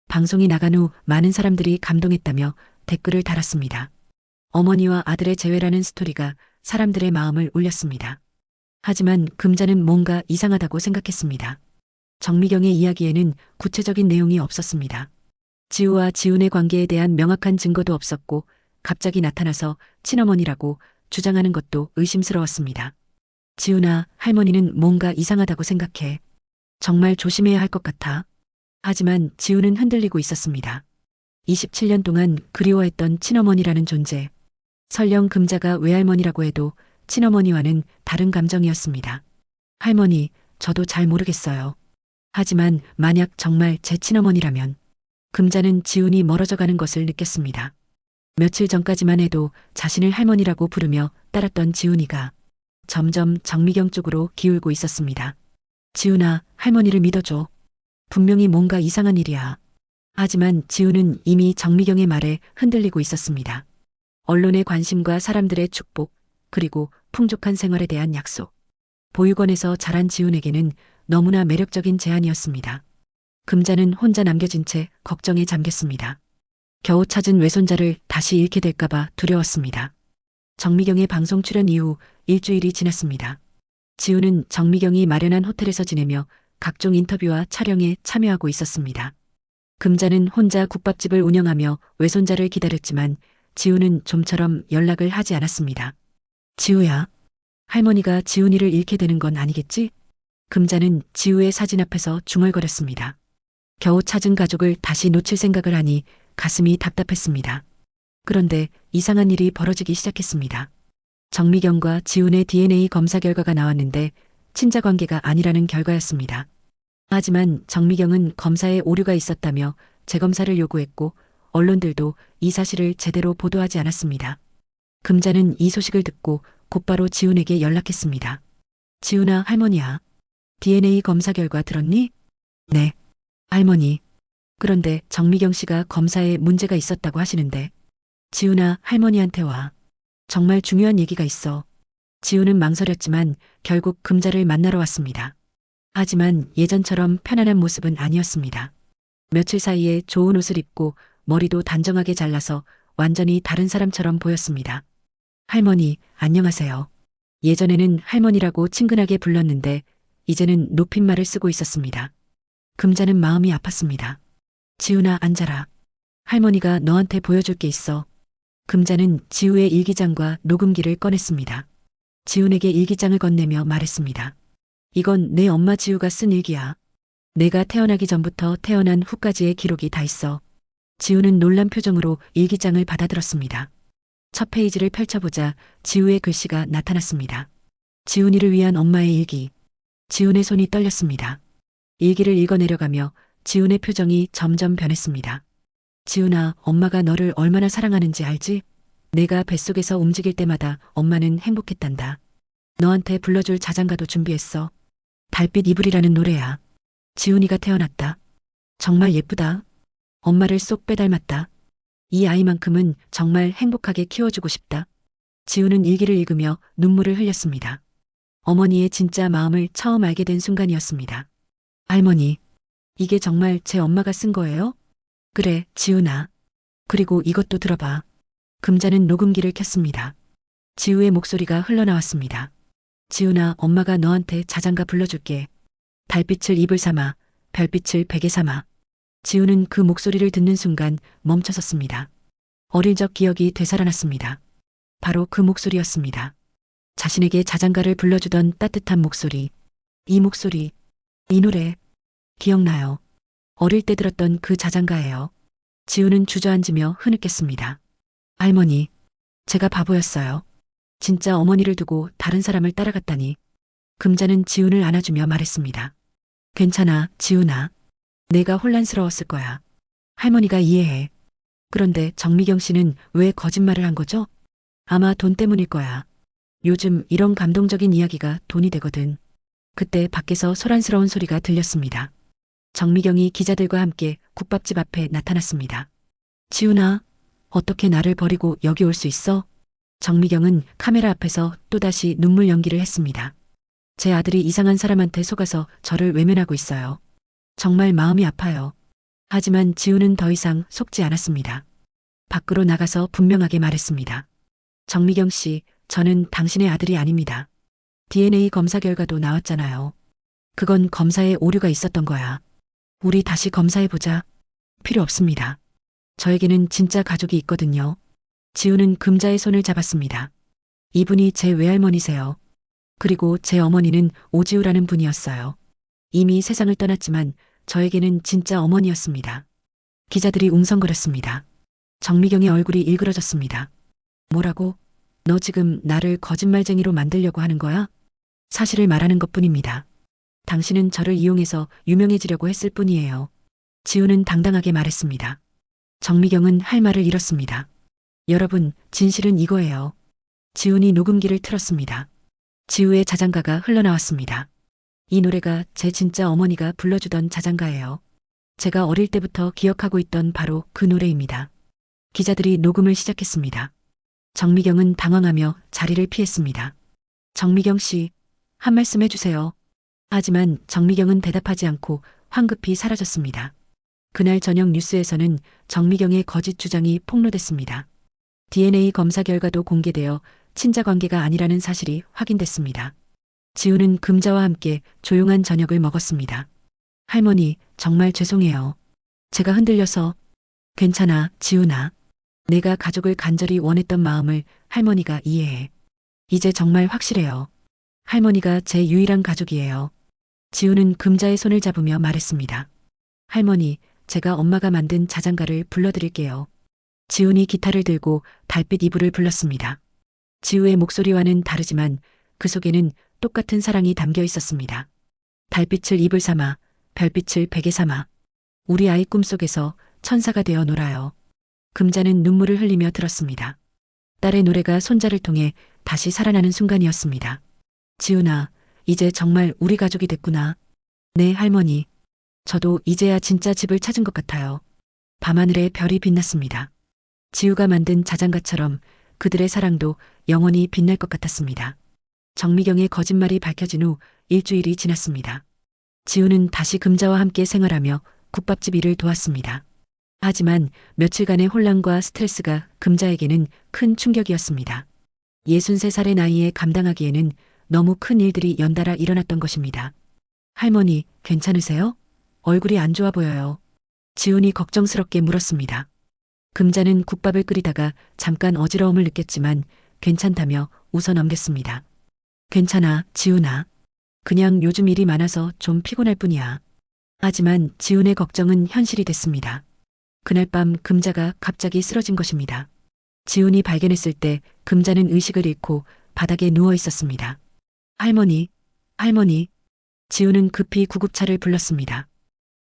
Speaker 1: 방송이 나간 후 많은 사람들이 감동했다며 댓글을 달았습니다. 어머니와 아들의 재회라는 스토리가 사람들의 마음을 울렸습니다. 하지만 금자는 뭔가 이상하다고 생각했습니다. 정미경의 이야기에는 구체적인 내용이 없었습니다. 지우와 지훈의 관계에 대한 명확한 증거도 없었고 갑자기 나타나서 친어머니라고 주장하는 것도 의심스러웠습니다. 지훈아, 할머니는 뭔가 이상하다고 생각해. 정말 조심해야 할 것 같아. 하지만 지훈은 흔들리고 있었습니다. 27년 동안 그리워했던 친어머니라는 존재. 설령 금자가 외할머니라고 해도 친어머니와는 다른 감정이었습니다. 할머니, 저도 잘 모르겠어요. 하지만 만약 정말 제 친어머니라면. 금자는 지훈이 멀어져 가는 것을 느꼈습니다. 며칠 전까지만 해도 자신을 할머니라고 부르며 따랐던 지훈이가 점점 정미경 쪽으로 기울고 있었습니다. 지훈아, 할머니를 믿어줘. 분명히 뭔가 이상한 일이야. 하지만 지훈은 이미 정미경의 말에 흔들리고 있었습니다. 언론의 관심과 사람들의 축복, 그리고 풍족한 생활에 대한 약속. 보육원에서 자란 지훈에게는 너무나 매력적인 제안이었습니다. 금자는 혼자 남겨진 채 걱정에 잠겼습니다. 겨우 찾은 외손자를 다시 잃게 될까봐 두려웠습니다. 정미경의 방송 출연 이후 일주일이 지났습니다. 지훈은 정미경이 마련한 호텔에서 지내며 각종 인터뷰와 촬영에 참여하고 있었습니다. 금자는 혼자 국밥집을 운영하며 외손자를 기다렸지만 지우는 좀처럼 연락을 하지 않았습니다. 지우야, 할머니가 지훈이를 잃게 되는 건 아니겠지? 금자는 지우의 사진 앞에서 중얼거렸습니다. 겨우 찾은 가족을 다시 놓칠 생각을 하니 가슴이 답답했습니다. 그런데 이상한 일이 벌어지기 시작했습니다. 정미경과 지훈의 DNA 검사 결과가 나왔는데 친자 관계가 아니라는 결과였습니다. 하지만 정미경은 검사에 오류가 있었다며 재검사를 요구했고 언론들도 이 사실을 제대로 보도하지 않았습니다. 금자는 이 소식을 듣고 곧바로 지훈에게 연락했습니다. 지훈아, 할머니야. DNA 검사 결과 들었니? 네, 할머니. 그런데 정미경 씨가 검사에 문제가 있었다고 하시는데. 지훈아, 할머니한테 와. 정말 중요한 얘기가 있어. 지훈은 망설였지만 결국 금자를 만나러 왔습니다. 하지만 예전처럼 편안한 모습은 아니었습니다. 며칠 사이에 좋은 옷을 입고 머리도 단정하게 잘라서 완전히 다른 사람처럼 보였습니다. 할머니, 안녕하세요. 예전에는 할머니라고 친근하게 불렀는데 이제는 높임말을 쓰고 있었습니다. 금자는 마음이 아팠습니다. 지훈아, 앉아라. 할머니가 너한테 보여줄 게 있어. 금자는 지우의 일기장과 녹음기를 꺼냈습니다. 지훈에게 일기장을 건네며 말했습니다. 이건 내 엄마 지우가 쓴 일기야. 내가 태어나기 전부터 태어난 후까지의 기록이 다 있어. 지우는 놀란 표정으로 일기장을 받아들었습니다. 첫 페이지를 펼쳐보자 지우의 글씨가 나타났습니다. 지훈이를 위한 엄마의 일기. 지훈의 손이 떨렸습니다. 일기를 읽어내려가며 지훈의 표정이 점점 변했습니다. 지훈아, 엄마가 너를 얼마나 사랑하는지 알지? 내가 뱃속에서 움직일 때마다 엄마는 행복했단다. 너한테 불러줄 자장가도 준비했어. 달빛 이불이라는 노래야. 지훈이가 태어났다. 정말 예쁘다. 엄마를 쏙 빼닮았다. 이 아이만큼은 정말 행복하게 키워주고 싶다. 지훈은 일기를 읽으며 눈물을 흘렸습니다. 어머니의 진짜 마음을 처음 알게 된 순간이었습니다. 할머니, 이게 정말 제 엄마가 쓴 거예요? 그래, 지훈아. 그리고 이것도 들어봐. 금자는 녹음기를 켰습니다. 지우의 목소리가 흘러나왔습니다. 지훈아, 엄마가 너한테 자장가 불러줄게. 달빛을 입을 삼아, 별빛을 베개 삼아. 지우는 그 목소리를 듣는 순간 멈춰섰습니다. 어릴 적 기억이 되살아났습니다. 바로 그 목소리였습니다. 자신에게 자장가를 불러주던 따뜻한 목소리. 이 목소리, 이 노래. 기억나요. 어릴 때 들었던 그 자장가예요. 지우는 주저앉으며 흐느꼈습니다. 할머니, 제가 바보였어요. 진짜 어머니를 두고 다른 사람을 따라갔다니. 금자는 지훈을 안아주며 말했습니다. 괜찮아, 지훈아. 내가 혼란스러웠을 거야. 할머니가 이해해. 그런데 정미경 씨는 왜 거짓말을 한 거죠? 아마 돈 때문일 거야. 요즘 이런 감동적인 이야기가 돈이 되거든. 그때 밖에서 소란스러운 소리가 들렸습니다. 정미경이 기자들과 함께 국밥집 앞에 나타났습니다. 지훈아, 어떻게 나를 버리고 여기 올 수 있어? 정미경은 카메라 앞에서 또다시 눈물 연기를 했습니다. 제 아들이 이상한 사람한테 속아서 저를 외면하고 있어요. 정말 마음이 아파요. 하지만 지훈은 더 이상 속지 않았습니다. 밖으로 나가서 분명하게 말했습니다. 정미경 씨, 저는 당신의 아들이 아닙니다. DNA 검사 결과도 나왔잖아요. 그건 검사에 오류가 있었던 거야. 우리 다시 검사해보자. 필요 없습니다. 저에게는 진짜 가족이 있거든요. 지우는 금자의 손을 잡았습니다. 이분이 제 외할머니세요. 그리고 제 어머니는 오지우라는 분이었어요. 이미 세상을 떠났지만 저에게는 진짜 어머니였습니다. 기자들이 웅성거렸습니다. 정미경의 얼굴이 일그러졌습니다. 뭐라고? 너 지금 나를 거짓말쟁이로 만들려고 하는 거야? 사실을 말하는 것뿐입니다. 당신은 저를 이용해서 유명해지려고 했을 뿐이에요. 지우는 당당하게 말했습니다. 정미경은 할 말을 잃었습니다. 여러분, 진실은 이거예요. 지훈이 녹음기를 틀었습니다. 지우의 자장가가 흘러나왔습니다. 이 노래가 제 진짜 어머니가 불러주던 자장가예요. 제가 어릴 때부터 기억하고 있던 바로 그 노래입니다. 기자들이 녹음을 시작했습니다. 정미경은 당황하며 자리를 피했습니다. 정미경 씨, 한 말씀 해주세요. 하지만 정미경은 대답하지 않고 황급히 사라졌습니다. 그날 저녁 뉴스에서는 정미경의 거짓 주장이 폭로됐습니다. DNA 검사 결과도 공개되어 친자 관계가 아니라는 사실이 확인됐습니다. 지우는 금자와 함께 조용한 저녁을 먹었습니다. 할머니, 정말 죄송해요. 제가 흔들려서. 괜찮아, 지훈아. 내가 가족을 간절히 원했던 마음을 할머니가 이해해. 이제 정말 확실해요. 할머니가 제 유일한 가족이에요. 지우는 금자의 손을 잡으며 말했습니다. 할머니, 제가 엄마가 만든 자장가를 불러드릴게요. 지훈이 기타를 들고 달빛 이불을 불렀습니다. 지우의 목소리와는 다르지만 그 속에는 똑같은 사랑이 담겨 있었습니다. 달빛을 이불 삼아, 별빛을 베개 삼아, 우리 아이 꿈속에서 천사가 되어 놀아요. 금자는 눈물을 흘리며 들었습니다. 딸의 노래가 손자를 통해 다시 살아나는 순간이었습니다. 지훈아, 이제 정말 우리 가족이 됐구나. 네, 할머니. 저도 이제야 진짜 집을 찾은 것 같아요. 밤하늘에 별이 빛났습니다. 지우가 만든 자장가처럼 그들의 사랑도 영원히 빛날 것 같았습니다. 정미경의 거짓말이 밝혀진 후 일주일이 지났습니다. 지우는 다시 금자와 함께 생활하며 국밥집 일을 도왔습니다. 하지만 며칠간의 혼란과 스트레스가 금자에게는 큰 충격이었습니다. 63살의 나이에 감당하기에는 너무 큰 일들이 연달아 일어났던 것입니다. 할머니, 괜찮으세요? 얼굴이 안 좋아 보여요. 지훈이 걱정스럽게 물었습니다. 금자는 국밥을 끓이다가 잠깐 어지러움을 느꼈지만 괜찮다며 웃어 넘겼습니다. 괜찮아, 지훈아. 그냥 요즘 일이 많아서 좀 피곤할 뿐이야. 하지만 지훈의 걱정은 현실이 됐습니다. 그날 밤 금자가 갑자기 쓰러진 것입니다. 지훈이 발견했을 때 금자는 의식을 잃고 바닥에 누워 있었습니다. 할머니, 할머니. 지훈은 급히 구급차를 불렀습니다.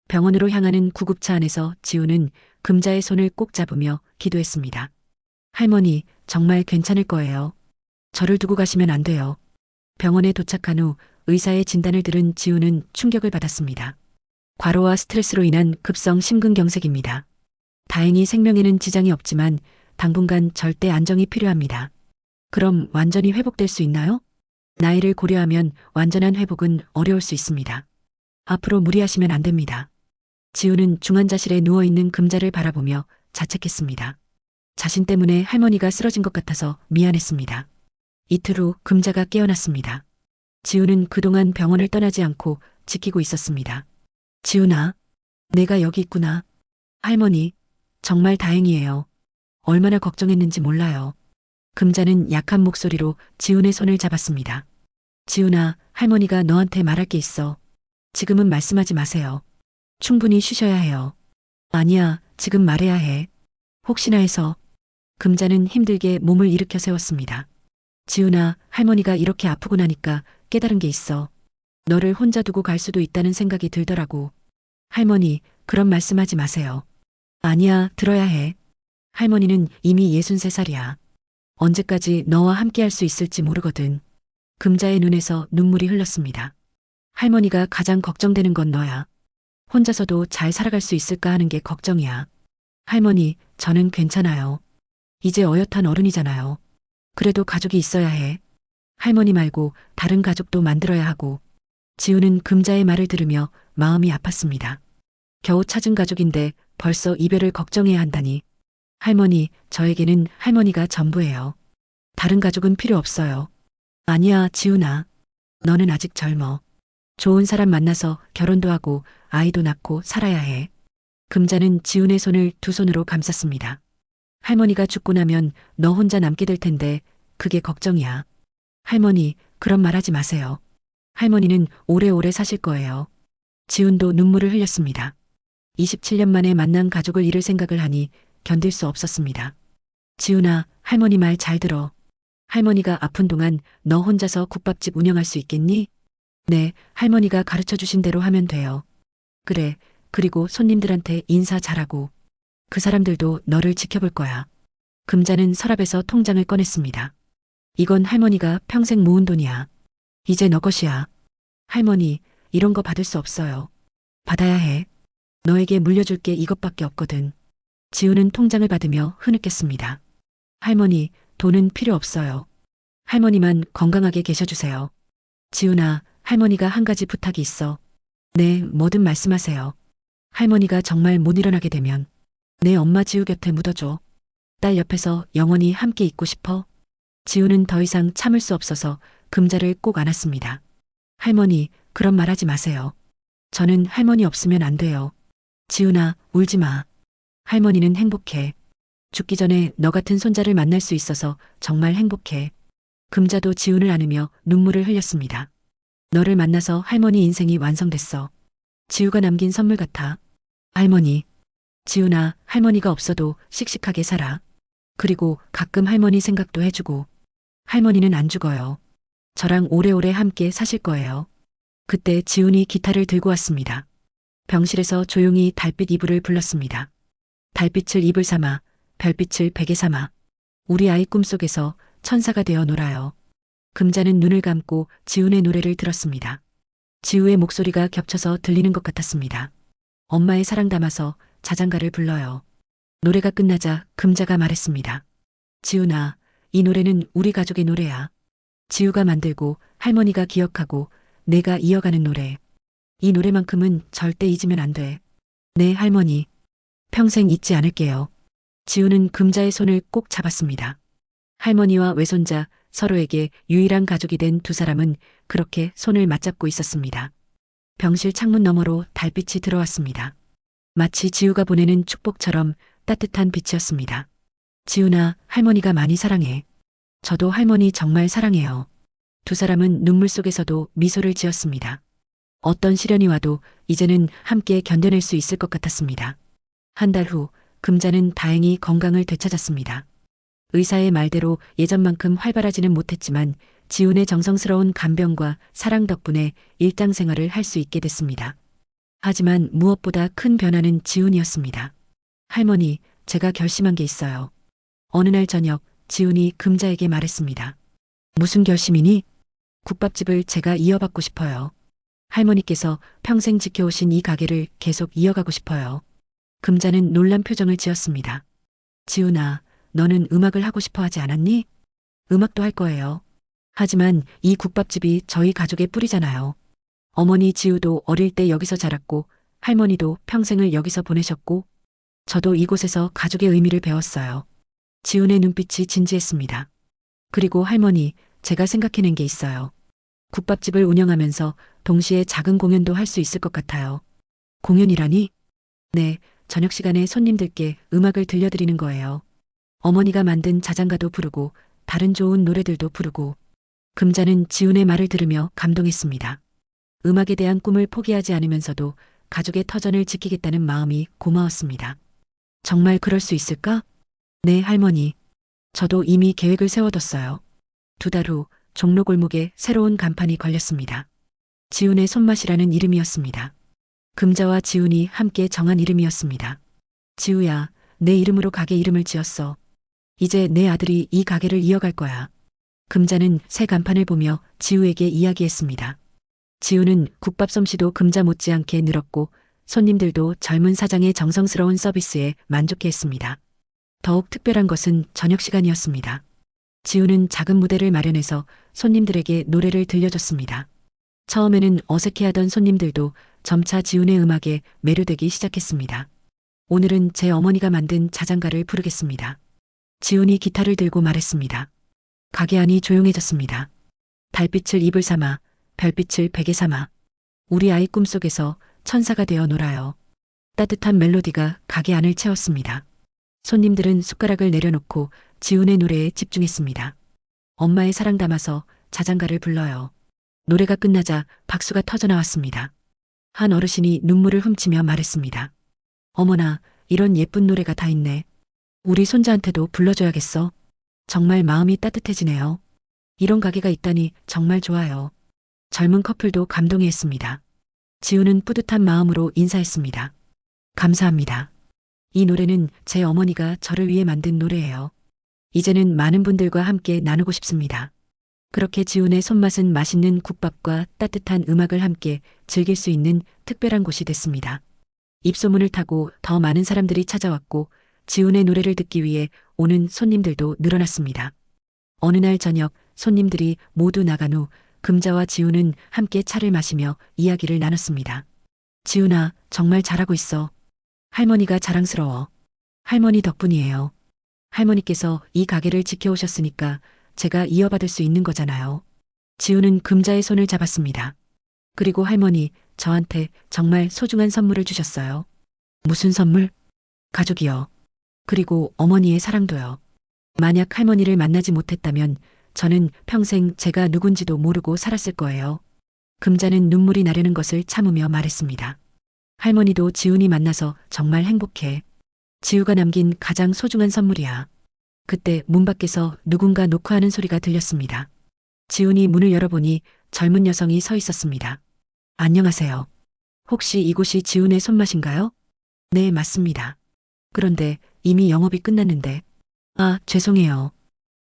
Speaker 1: 병원으로 향하는 구급차 안에서 지훈은 금자의 손을 꼭 잡으며 기도했습니다. 할머니, 정말 괜찮을 거예요. 저를 두고 가시면 안 돼요. 병원에 도착한 후 의사의 진단을 들은 지훈은 충격을 받았습니다. 과로와 스트레스로 인한 급성 심근경색입니다. 다행히 생명에는 지장이 없지만 당분간 절대 안정이 필요합니다. 그럼 완전히 회복될 수 있나요? 나이를 고려하면 완전한 회복은 어려울 수 있습니다. 앞으로 무리하시면 안 됩니다. 지우는 중환자실에 누워있는 금자를 바라보며 자책했습니다. 자신 때문에 할머니가 쓰러진 것 같아서 미안했습니다. 이틀 후 금자가 깨어났습니다. 지우는 그동안 병원을 떠나지 않고 지키고 있었습니다. 지훈아, 내가 여기 있구나. 할머니, 정말 다행이에요. 얼마나 걱정했는지 몰라요. 금자는 약한 목소리로 지훈의 손을 잡았습니다. 지훈아, 할머니가 너한테 말할 게 있어. 지금은 말씀하지 마세요. 충분히 쉬셔야 해요. 아니야, 지금 말해야 해. 혹시나 해서. 금자는 힘들게 몸을 일으켜 세웠습니다. 지훈아, 할머니가 이렇게 아프고 나니까 깨달은 게 있어. 너를 혼자 두고 갈 수도 있다는 생각이 들더라고. 할머니, 그런 말씀하지 마세요. 아니야, 들어야 해. 할머니는 이미 63살이야. 언제까지 너와 함께 할 수 있을지 모르거든. 금자의 눈에서 눈물이 흘렀습니다. 할머니가 가장 걱정되는 건 너야. 혼자서도 잘 살아갈 수 있을까 하는 게 걱정이야. 할머니, 저는 괜찮아요. 이제 어엿한 어른이잖아요. 그래도 가족이 있어야 해. 할머니 말고 다른 가족도 만들어야 하고. 지우는 금자의 말을 들으며 마음이 아팠습니다. 겨우 찾은 가족인데 벌써 이별을 걱정해야 한다니. 할머니, 저에게는 할머니가 전부예요. 다른 가족은 필요 없어요. 아니야, 지훈아. 너는 아직 젊어. 좋은 사람 만나서 결혼도 하고 아이도 낳고 살아야 해. 금자는 지훈의 손을 두 손으로 감쌌습니다. 할머니가 죽고 나면 너 혼자 남게 될 텐데 그게 걱정이야. 할머니, 그런 말 하지 마세요. 할머니는 오래오래 사실 거예요. 지훈도 눈물을 흘렸습니다. 27년 만에 만난 가족을 잃을 생각을 하니 견딜 수 없었습니다. 지훈아, 할머니 말 잘 들어. 할머니가 아픈 동안 너 혼자서 국밥집 운영할 수 있겠니? 네, 할머니가 가르쳐 주신 대로 하면 돼요. 그래, 그리고 손님들한테 인사 잘하고. 그 사람들도 너를 지켜볼 거야. 금자는 서랍에서 통장을 꺼냈습니다. 이건 할머니가 평생 모은 돈이야. 이제 너 것이야. 할머니, 이런 거 받을 수 없어요. 받아야 해. 너에게 물려줄 게 이것밖에 없거든. 지우는 통장을 받으며 흐느꼈습니다. 할머니, 돈은 필요 없어요. 할머니만 건강하게 계셔주세요. 지훈아, 할머니가 한 가지 부탁이 있어. 네, 뭐든 말씀하세요. 할머니가 정말 못 일어나게 되면 내 엄마 지우 곁에 묻어줘. 딸 옆에서 영원히 함께 있고 싶어. 지우는 더 이상 참을 수 없어서 금자를 꼭 안았습니다. 할머니, 그런 말 하지 마세요. 저는 할머니 없으면 안 돼요. 지훈아, 울지 마. 할머니는 행복해. 죽기 전에 너 같은 손자를 만날 수 있어서 정말 행복해. 금자도 지훈을 안으며 눈물을 흘렸습니다. 너를 만나서 할머니 인생이 완성됐어. 지우가 남긴 선물 같아. 할머니. 지훈아, 할머니가 없어도 씩씩하게 살아. 그리고 가끔 할머니 생각도 해주고. 할머니는 안 죽어요. 저랑 오래오래 함께 사실 거예요. 그때 지훈이 기타를 들고 왔습니다. 병실에서 조용히 달빛 이불을 불렀습니다. 달빛을 이불 삼아, 별빛을 베개 삼아. 우리 아이 꿈속에서 천사가 되어 놀아요. 금자는 눈을 감고 지훈의 노래를 들었습니다. 지우의 목소리가 겹쳐서 들리는 것 같았습니다. 엄마의 사랑 담아서 자장가를 불러요. 노래가 끝나자 금자가 말했습니다. 지훈아, 이 노래는 우리 가족의 노래야. 지우가 만들고 할머니가 기억하고 내가 이어가는 노래. 이 노래만큼은 절대 잊으면 안 돼. 네, 할머니. 평생 잊지 않을게요. 지우는 금자의 손을 꼭 잡았습니다. 할머니와 외손자 서로에게 유일한 가족이 된 두 사람은 그렇게 손을 맞잡고 있었습니다. 병실 창문 너머로 달빛이 들어왔습니다. 마치 지우가 보내는 축복처럼 따뜻한 빛이었습니다. 지훈아, 할머니가 많이 사랑해. 저도 할머니 정말 사랑해요. 두 사람은 눈물 속에서도 미소를 지었습니다. 어떤 시련이 와도 이제는 함께 견뎌낼 수 있을 것 같았습니다. 한 달 후, 금자는 다행히 건강을 되찾았습니다. 의사의 말대로 예전만큼 활발하지는 못했지만 지훈의 정성스러운 간병과 사랑 덕분에 일상생활을 할 수 있게 됐습니다. 하지만 무엇보다 큰 변화는 지훈이었습니다. 할머니, 제가 결심한 게 있어요. 어느 날 저녁 지훈이 금자에게 말했습니다. 무슨 결심이니? 국밥집을 제가 이어받고 싶어요. 할머니께서 평생 지켜오신 이 가게를 계속 이어가고 싶어요. 금자는 놀란 표정을 지었습니다. 지훈아, 너는 음악을 하고 싶어 하지 않았니? 음악도 할 거예요. 하지만 이 국밥집이 저희 가족의 뿌리잖아요. 어머니 지우도 어릴 때 여기서 자랐고 할머니도 평생을 여기서 보내셨고 저도 이곳에서 가족의 의미를 배웠어요. 지훈의 눈빛이 진지했습니다. 그리고 할머니, 제가 생각해낸 게 있어요. 국밥집을 운영하면서 동시에 작은 공연도 할 수 있을 것 같아요. 공연이라니? 네, 저녁 시간에 손님들께 음악을 들려드리는 거예요. 어머니가 만든 자장가도 부르고 다른 좋은 노래들도 부르고. 금자는 지훈의 말을 들으며 감동했습니다. 음악에 대한 꿈을 포기하지 않으면서도 가족의 터전을 지키겠다는 마음이 고마웠습니다. 정말 그럴 수 있을까? 네, 할머니. 저도 이미 계획을 세워뒀어요. 두 달 후 종로 골목에 새로운 간판이 걸렸습니다. 지훈의 손맛이라는 이름이었습니다. 금자와 지훈이 함께 정한 이름이었습니다. 지우야, 내 이름으로 가게 이름을 지었어. 이제 내 아들이 이 가게를 이어갈 거야. 금자는 새 간판을 보며 지우에게 이야기했습니다. 지우는 국밥 솜씨도 금자 못지않게 늘었고 손님들도 젊은 사장의 정성스러운 서비스에 만족해했습니다. 더욱 특별한 것은 저녁 시간이었습니다. 지우는 작은 무대를 마련해서 손님들에게 노래를 들려줬습니다. 처음에는 어색해하던 손님들도 점차 지훈의 음악에 매료되기 시작했습니다. 오늘은 제 어머니가 만든 자장가를 부르겠습니다. 지훈이 기타를 들고 말했습니다. 가게 안이 조용해졌습니다. 달빛을 이불 삼아, 별빛을 베개 삼아. 우리 아이 꿈속에서 천사가 되어 놀아요. 따뜻한 멜로디가 가게 안을 채웠습니다. 손님들은 숟가락을 내려놓고 지훈의 노래에 집중했습니다. 엄마의 사랑 담아서 자장가를 불러요. 노래가 끝나자 박수가 터져나왔습니다. 한 어르신이 눈물을 훔치며 말했습니다. 어머나, 이런 예쁜 노래가 다 있네. 우리 손자한테도 불러줘야겠어. 정말 마음이 따뜻해지네요. 이런 가게가 있다니 정말 좋아요. 젊은 커플도 감동해했습니다. 지우는 뿌듯한 마음으로 인사했습니다. 감사합니다. 이 노래는 제 어머니가 저를 위해 만든 노래예요. 이제는 많은 분들과 함께 나누고 싶습니다. 그렇게 지훈의 손맛은 맛있는 국밥과 따뜻한 음악을 함께 즐길 수 있는 특별한 곳이 됐습니다. 입소문을 타고 더 많은 사람들이 찾아왔고 지훈의 노래를 듣기 위해 오는 손님들도 늘어났습니다. 어느 날 저녁 손님들이 모두 나간 후 금자와 지훈은 함께 차를 마시며 이야기를 나눴습니다. 지훈아, 정말 잘하고 있어. 할머니가 자랑스러워. 할머니 덕분이에요. 할머니께서 이 가게를 지켜오셨으니까 제가 이어받을 수 있는 거잖아요. 지훈은 금자의 손을 잡았습니다. 그리고 할머니, 저한테 정말 소중한 선물을 주셨어요. 무슨 선물? 가족이요. 그리고 어머니의 사랑도요. 만약 할머니를 만나지 못했다면 저는 평생 제가 누군지도 모르고 살았을 거예요. 금자는 눈물이 나려는 것을 참으며 말했습니다. 할머니도 지훈이 만나서 정말 행복해. 지우가 남긴 가장 소중한 선물이야. 그때 문 밖에서 누군가 노크하는 소리가 들렸습니다. 지훈이 문을 열어보니 젊은 여성이 서 있었습니다. 안녕하세요. 혹시 이곳이 지훈의 손맛인가요? 네, 맞습니다. 그런데 이미 영업이 끝났는데. 아, 죄송해요.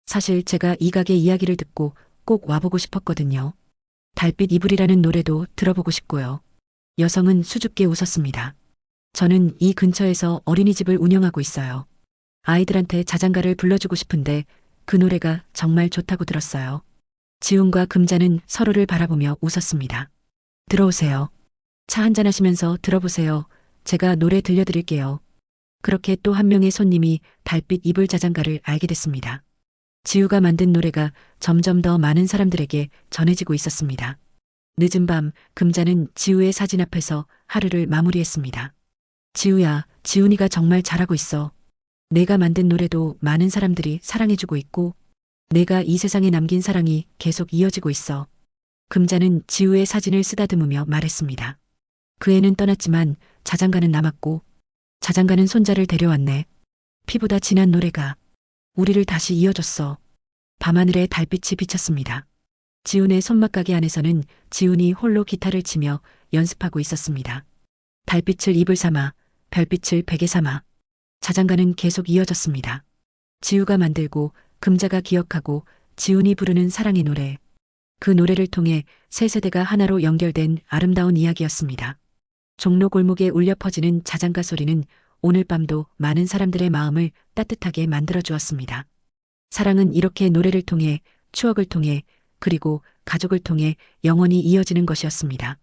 Speaker 1: 사실 제가 이 가게 이야기를 듣고 꼭 와보고 싶었거든요. 달빛 이불이라는 노래도 들어보고 싶고요. 여성은 수줍게 웃었습니다. 저는 이 근처에서 어린이집을 운영하고 있어요. 아이들한테 자장가를 불러주고 싶은데 그 노래가 정말 좋다고 들었어요. 지훈과 금자는 서로를 바라보며 웃었습니다. 들어오세요. 차 한잔 하시면서 들어보세요. 제가 노래 들려드릴게요. 그렇게 또 한 명의 손님이 달빛 이불 자장가를 알게 됐습니다. 지우가 만든 노래가 점점 더 많은 사람들에게 전해지고 있었습니다. 늦은 밤, 금자는 지우의 사진 앞에서 하루를 마무리했습니다. 지우야, 지훈이가 정말 잘하고 있어. 내가 만든 노래도 많은 사람들이 사랑해주고 있고, 내가 이 세상에 남긴 사랑이 계속 이어지고 있어. 금자는 지우의 사진을 쓰다듬으며 말했습니다. 그 애는 떠났지만 자장가는 남았고, 자장가는 손자를 데려왔네. 피보다 진한 노래가 우리를 다시 이어줬어. 밤하늘에 달빛이 비쳤습니다. 지훈의 손맛가게 안에서는 지훈이 홀로 기타를 치며 연습하고 있었습니다. 달빛을 입을 삼아, 별빛을 베개 삼아. 자장가는 계속 이어졌습니다. 지우가 만들고 금자가 기억하고 지훈이 부르는 사랑의 노래. 그 노래를 통해 세 세대가 하나로 연결된 아름다운 이야기였습니다. 종로 골목에 울려 퍼지는 자장가 소리는 오늘 밤도 많은 사람들의 마음을 따뜻하게 만들어 주었습니다. 사랑은 이렇게 노래를 통해, 추억을 통해, 그리고 가족을 통해 영원히 이어지는 것이었습니다.